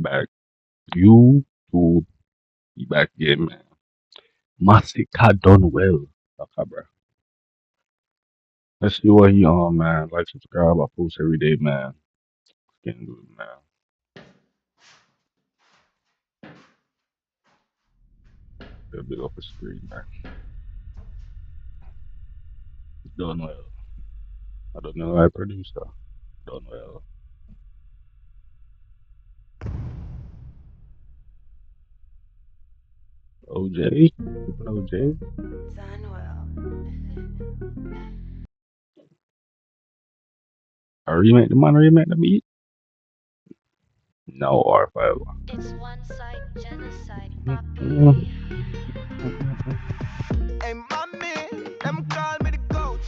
back. You to be back again, man. Masicka Dunw3ll. Cabra. Let's see what he on, man. Like, subscribe. I post every day, man. Getting good, man. Get a big up the screen, man. Dunw3ll. I don't know. I producer. Dunw3ll. OJ. People know OJ. Dunw3ll. I remake the man. Remake the beat. No R5. It's one side genocide, Mm-mm. papi. Mm-mm. Hey, mommy, them call me the goat.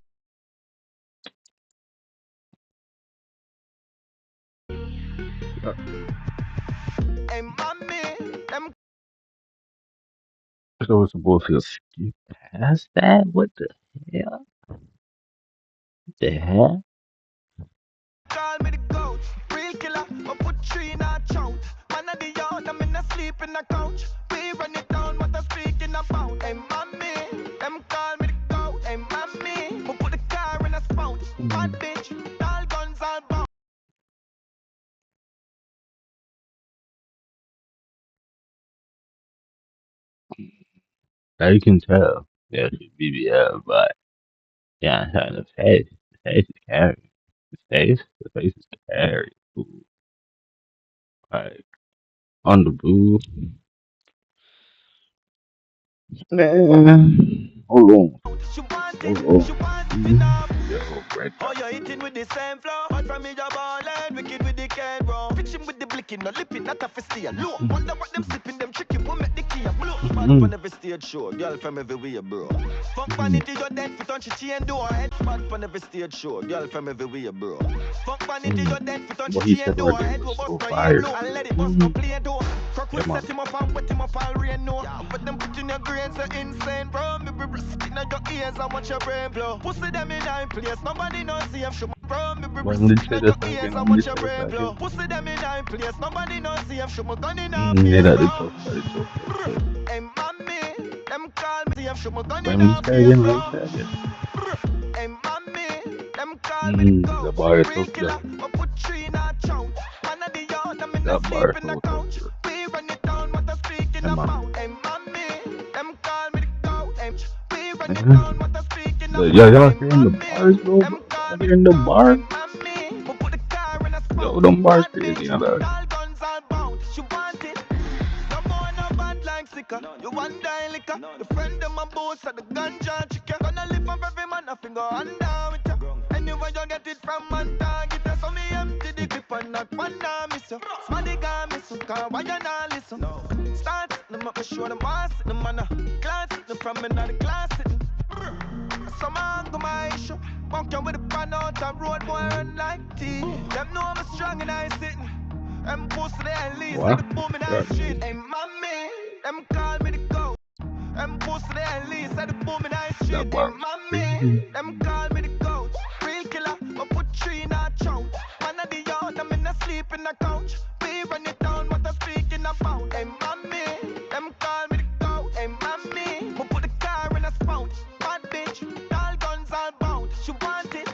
Hey, mommy, them So we're supposed to skip past that? What the hell? What the hell? call me the goat. Real killer, I put three in a chout. Man of the yard, I'm in a sleep in a couch. We run it down, what I'm speaking about. Hey, mommy, them call me the goat. Hey, mommy, I put the car in a spout. Bad Mm. bitch, all guns all bout. Now you can tell. Yeah, she's BBL, but yeah, the face. The face is carry. The face is carry. Ooh, like on the boo. Man, hold on. Hold on. She want it, Mm. finna. Yo, red Oh, dot. you're hitting with the same flow. Hot from me, your ballin', wicked with the can, bro. Pitching with the blicking, no lipping, not a stay low. Mm. Wonder what them sipping, them chicken will make the key a blow. Bad Mm. from every stage show, girl from everywhere, bro. Fuck Mm. vanity, you're dead, fit on she chain door. Head bad from every stage show, girl from everywhere, bro. Fuck vanity, Mm. you're dead, fit on she What he chain said door. right there Head was will bust so no fire. yellow. And let it bust no Mm. play door. Crook Yeah, will man. set him up and wet him up all rain, no. But them put in your grains are insane, bro. Me be risking on your ears and watch your brain blow. Pussy them in nine place, nobody knows see if she bro. Me be When did risking say on this your ears again? and When watch did your say this brain blow. again? Pussy them in nine place, nobody knows see if she gun in her Yeah, face, that bro. is so. That is so. That is so. Hey, mommy, them call me see if she gun in When did her you say face, again? When did bro. you say again? Hey, mommy, them call me the The goat. bar is Real so killer, good. I put three in a chow. Man of the yard, I'm in a That bar sleep is in a so couch. good. We run it down, what I'm speaking Yeah, man. about. Hey, mommy, them call me the goat. Hey, we run it Yeah. down, what I'm speaking But yeah, about. y'all Hey, hearing the bars, mommy, bro? them call Y'all me the hearing the goat. Hey, bar? mommy, we put the car in a Yo, spout. them bars Bad crazy, bitch, you know. all guns all bout. She want it. No more no bad like sicker. You want die liquor. The friend of my boss at the ganja chicken. Gonna live for every man, I finger under with ya. Anyway you get it from man target. So me empty the clip and not one nah miss you. Smarty got miss you, cause why you not listen? Start them up, me show them what's in the manner. Class them from me, not the class sitting. Some man go my issue. Walk you with a pan out and road boy run like tea. Them know I'm strong and I sitting. Them pussy they at least like What? the boom in That the street. Hey mommy, them call me the goat. Them pussy they at least like the boom in the street. Hey bar was crazy. mommy, them call me the goat. Real killer, I put three in a chow. Man of the yard, I'm in a sleep in a couch. We run it down, what I'm speaking about. Hey mommy, them call me the goat. Hey mommy, I put the car in a spout. Bad bitch, all guns all bout. She want it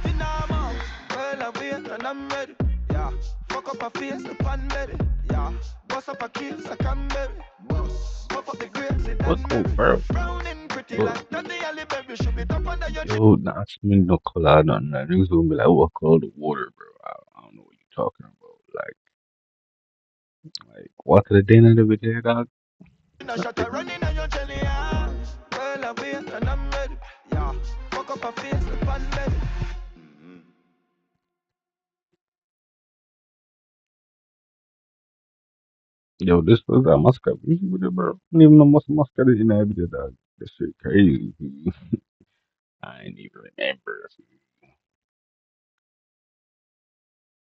in her mouth. Girl, I wait and I'm ready. Yeah, fuck up her face, the pan baby. Yeah, bust up her keys, I can baby. Bust, puff up the grapes, it What's done so, baby. bro? Browning pretty Bro, like that, the alley baby. Should be top under your tree. yo, nah, it's me no color, nothing. Like, niggas gonna be like, what color the water, bro? I don't know what you talking about. Like, water the day in the video, dog. No Not shot a this. running on your jelly, yeah. Girl, I wait and I'm ready. Yeah, fuck up her face, the pan baby. Yo, this was that Masicka video, bro. I don't even know Masicka is in that video, dog. This shit crazy. I ain't even remember.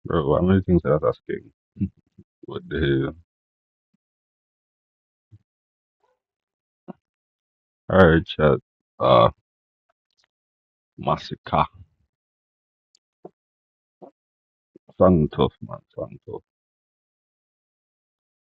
Bro, how many things I was asking? What the hell? Alright, chat. Uh, Masicka. Song tough, man. Song tough.